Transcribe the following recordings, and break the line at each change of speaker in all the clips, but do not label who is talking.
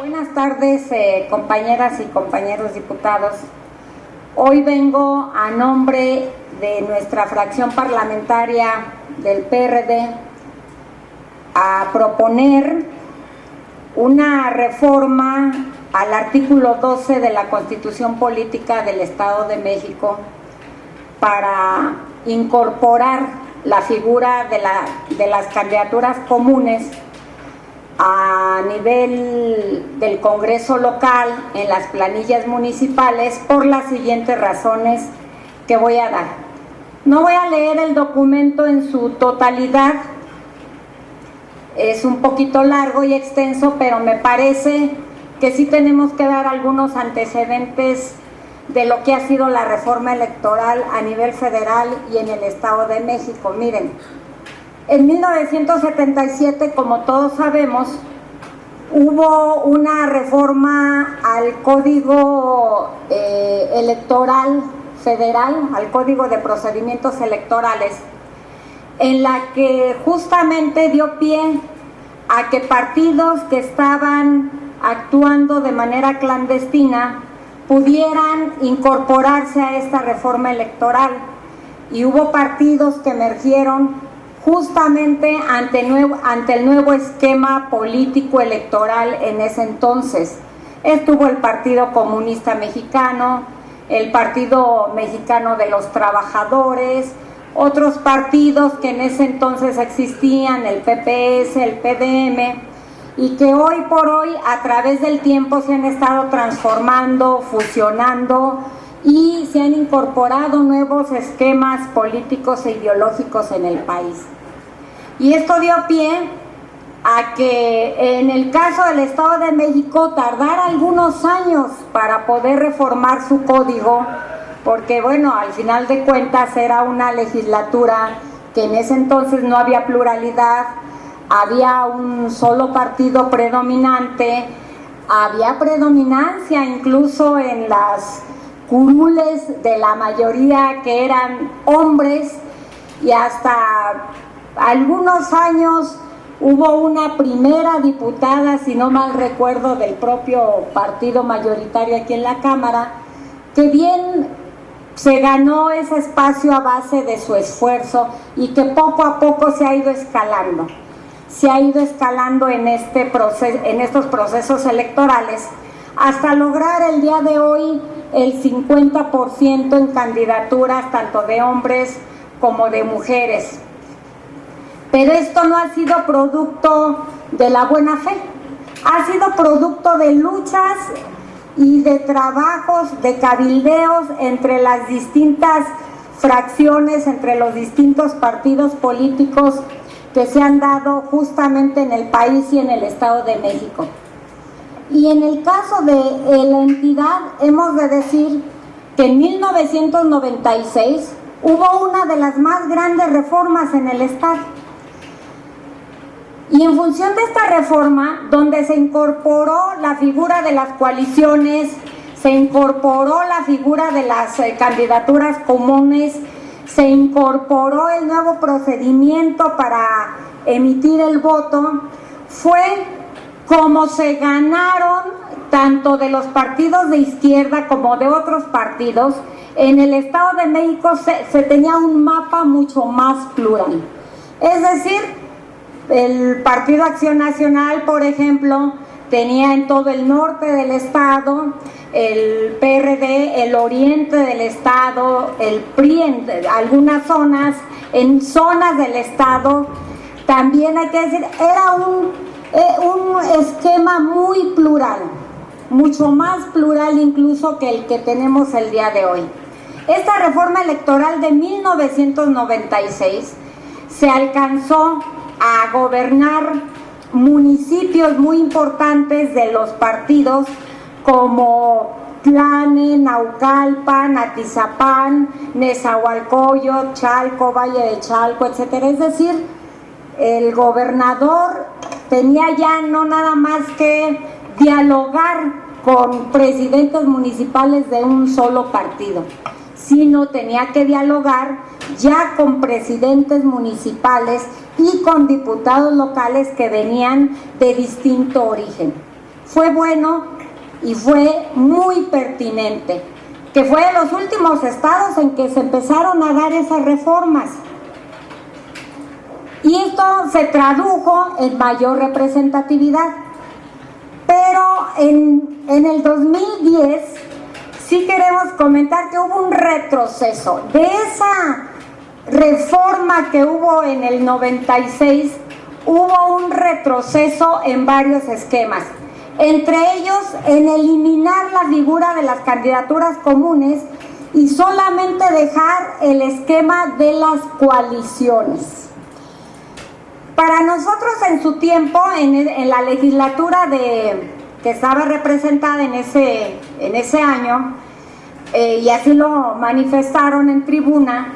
Buenas tardes, compañeras y compañeros diputados. Hoy vengo a nombre de nuestra fracción parlamentaria del PRD a proponer una reforma al artículo 12 de la Constitución Política del Estado de México para incorporar la figura de las candidaturas comunes a nivel del Congreso local en las planillas municipales por las siguientes razones que voy a dar. No voy a leer el documento en su totalidad, es un poquito largo y extenso, pero me parece que sí tenemos que dar algunos antecedentes de lo que ha sido la reforma electoral a nivel federal y en el Estado de México. Miren, en 1977, como todos sabemos, hubo una reforma al Código Electoral Federal, al Código de Procedimientos Electorales, en la que justamente dio pie a que partidos que estaban actuando de manera clandestina pudieran incorporarse a esta reforma electoral, y hubo partidos que emergieron justamente ante el nuevo esquema político electoral en ese entonces. Estuvo el Partido Comunista Mexicano, el Partido Mexicano de los Trabajadores, otros partidos que en ese entonces existían, el PPS, el PDM, y que hoy por hoy a través del tiempo se han estado transformando, fusionando y se han incorporado nuevos esquemas políticos e ideológicos en el país. Y esto dio pie a que en el caso del Estado de México tardara algunos años para poder reformar su código, porque bueno, al final de cuentas era una legislatura que en ese entonces no había pluralidad, había un solo partido predominante, había predominancia incluso en las curules de la mayoría que eran hombres, y hasta algunos años hubo una primera diputada, si no mal recuerdo, del propio partido mayoritario aquí en la Cámara, que bien se ganó ese espacio a base de su esfuerzo y que poco a poco se ha ido escalando. Se ha ido escalando en estos procesos electorales hasta lograr el día de hoy el 50% en candidaturas tanto de hombres como de mujeres. Pero esto no ha sido producto de la buena fe, ha sido producto de luchas y de trabajos, de cabildeos entre las distintas fracciones, entre los distintos partidos políticos que se han dado justamente en el país y en el Estado de México. Y en el caso de la entidad, hemos de decir que en 1996 hubo una de las más grandes reformas en el Estado. Y en función de esta reforma, donde se incorporó la figura de las coaliciones, se incorporó la figura de las candidaturas comunes, se incorporó el nuevo procedimiento para emitir el voto, fue como se ganaron tanto de los partidos de izquierda como de otros partidos. En el Estado de México se tenía un mapa mucho más plural. Es decir, el Partido Acción Nacional, por ejemplo, tenía en todo el norte del estado, el PRD, el oriente del estado, el PRI en algunas zonas, en zonas del estado. También hay que decir, era un esquema muy plural, mucho más plural incluso que el que tenemos el día de hoy. Esta reforma electoral de 1996 se alcanzó a gobernar municipios muy importantes de los partidos como Tlane, Naucalpan, Atizapán, Nezahualcóyotl, Chalco, Valle de Chalco, etcétera. Es decir, el gobernador tenía ya no nada más que dialogar con presidentes municipales de un solo partido, sino tenía que dialogar ya con presidentes municipales y con diputados locales que venían de distinto origen. fue bueno y fue muy pertinente, que fue de los últimos estados en que se empezaron a dar esas reformas. Y esto se tradujo en mayor representatividad. Pero en el 2010 sí queremos comentar que hubo un retroceso. De esa reforma que hubo en el 96, hubo un retroceso en varios esquemas. Entre ellos, en eliminar la figura de las candidaturas comunes y solamente dejar el esquema de las coaliciones. Para nosotros en su tiempo, en la legislatura que estaba representada en ese año, y así lo manifestaron en tribuna,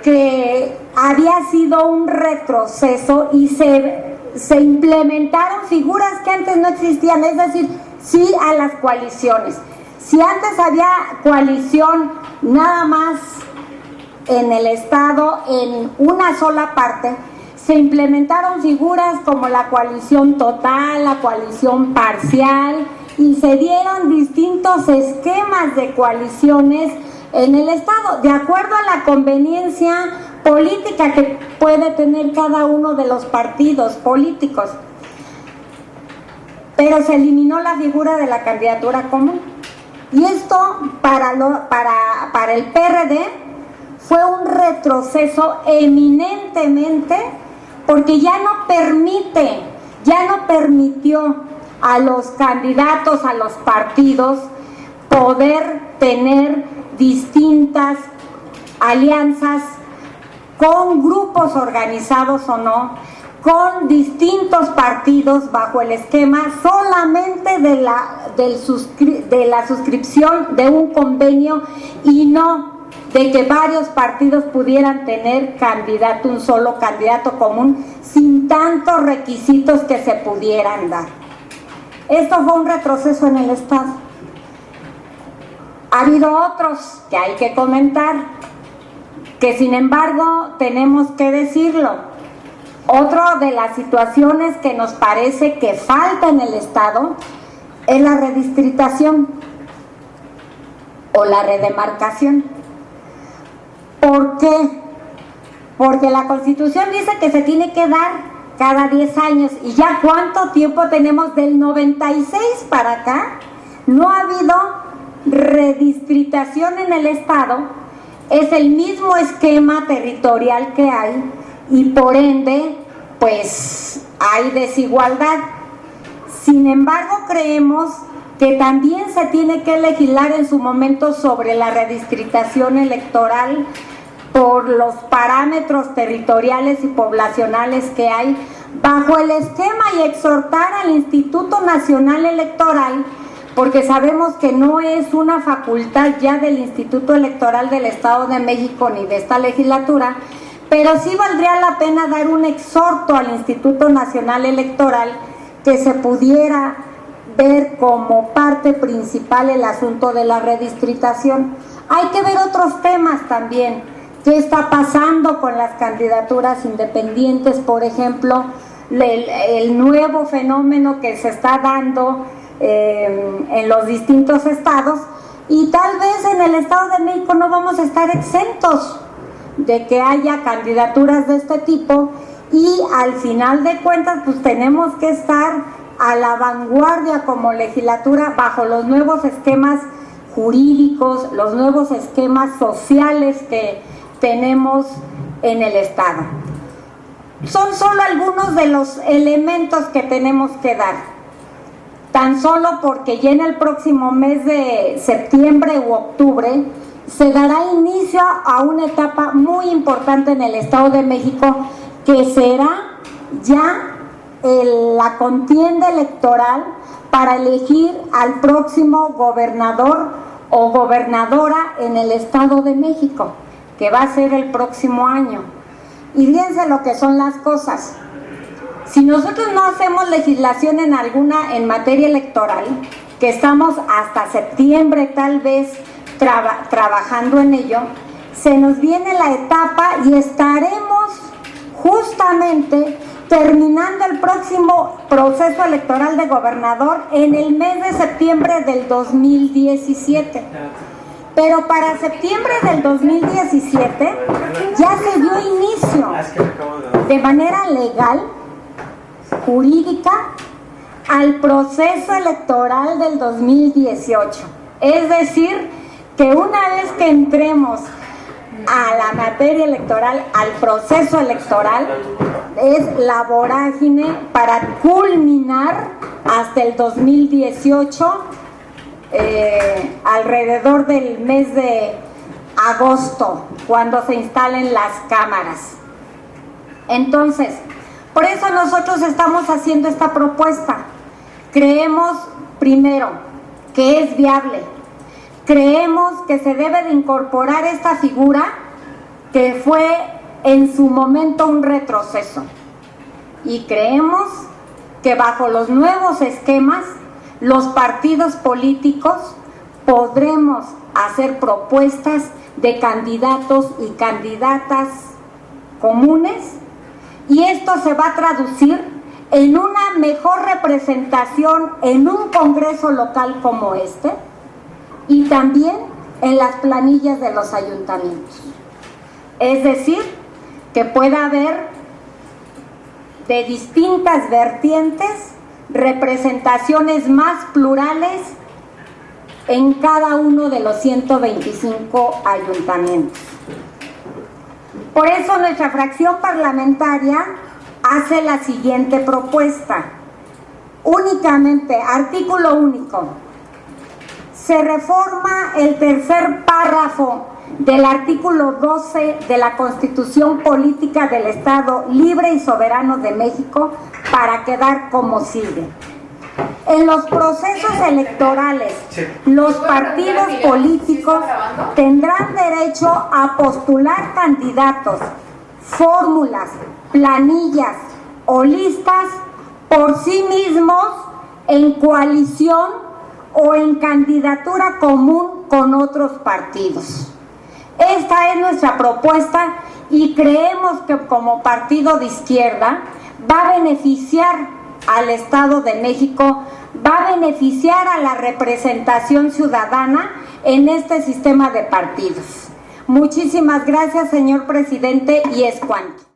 que había sido un retroceso y se implementaron figuras que antes no existían, es decir, sí a las coaliciones. Si antes había coalición nada más en el Estado, en una sola parte, se implementaron figuras como la coalición total, la coalición parcial, y se dieron distintos esquemas de coaliciones en el Estado, de acuerdo a la conveniencia política que puede tener cada uno de los partidos políticos. Pero se eliminó la figura de la candidatura común. Y esto para el PRD fue un retroceso eminentemente, porque ya no permitió a los candidatos, a los partidos, poder tener distintas alianzas con grupos organizados o no, con distintos partidos bajo el esquema solamente de la suscripción de un convenio, y no de que varios partidos pudieran tener un solo candidato común sin tantos requisitos que se pudieran dar. Esto fue un retroceso en el Estado. Ha habido otros que hay que comentar, que sin embargo tenemos que decirlo. Otra de las situaciones que nos parece que falta en el Estado es la redistritación o la redemarcación. ¿Por qué? Porque la Constitución dice que se tiene que dar cada 10 años, y ya cuánto tiempo tenemos, del 96 para acá, no ha habido redistritación en el Estado. Es el mismo esquema territorial que hay, y por ende pues hay desigualdad. Sin embargo, creemos que también se tiene que legislar en su momento sobre la redistritación electoral por los parámetros territoriales y poblacionales que hay bajo el esquema, y exhortar al Instituto Nacional Electoral, porque sabemos que no es una facultad ya del Instituto Electoral del Estado de México ni de esta legislatura, pero sí valdría la pena dar un exhorto al Instituto Nacional Electoral que se pudiera ver como parte principal el asunto de la redistritación. Hay que ver otros temas también. ¿Qué está pasando con las candidaturas independientes, por ejemplo? El nuevo fenómeno que se está dando en los distintos estados, y tal vez en el Estado de México no vamos a estar exentos de que haya candidaturas de este tipo, y al final de cuentas pues tenemos que estar a la vanguardia como legislatura bajo los nuevos esquemas jurídicos, los nuevos esquemas sociales que tenemos en el Estado. Son solo algunos de los elementos que tenemos que dar, tan solo porque ya en el próximo mes de septiembre u octubre se dará inicio a una etapa muy importante en el Estado de México, que será ya la contienda electoral para elegir al próximo gobernador o gobernadora en el Estado de México, que va a ser el próximo año. Y fíjense lo que son las cosas. Si nosotros no hacemos legislación en materia electoral, que estamos hasta septiembre tal vez trabajando en ello, se nos viene la etapa y estaremos justamente terminando el próximo proceso electoral de gobernador en el mes de septiembre del 2017. Pero para septiembre del 2017 ya se dio inicio de manera legal, jurídica, al proceso electoral del 2018. Es decir, que una vez que entremos a la materia electoral, al proceso electoral, es la vorágine para culminar hasta el 2018, alrededor del mes de agosto, cuando se instalen las cámaras. Entonces, por eso nosotros estamos haciendo esta propuesta. Creemos, primero, que es viable. Creemos que se debe de incorporar esta figura que fue en su momento un retroceso. Y creemos que bajo los nuevos esquemas, los partidos políticos podremos hacer propuestas de candidatos y candidatas comunes, y esto se va a traducir en una mejor representación en un congreso local como este, y también en las planillas de los ayuntamientos. Es decir, que pueda haber de distintas vertientes representaciones más plurales en cada uno de los 125 ayuntamientos. Por eso nuestra fracción parlamentaria hace la siguiente propuesta. Únicamente, artículo único. Se reforma el tercer párrafo del artículo 12 de la Constitución Política del Estado Libre y Soberano de México para quedar como sigue. En los procesos electorales, los partidos políticos tendrán derecho a postular candidatos, fórmulas, planillas o listas por sí mismos en coalición o en candidatura común con otros partidos. Esta es nuestra propuesta y creemos que como partido de izquierda va a beneficiar al Estado de México, va a beneficiar a la representación ciudadana en este sistema de partidos. Muchísimas gracias, señor presidente, y es cuanto.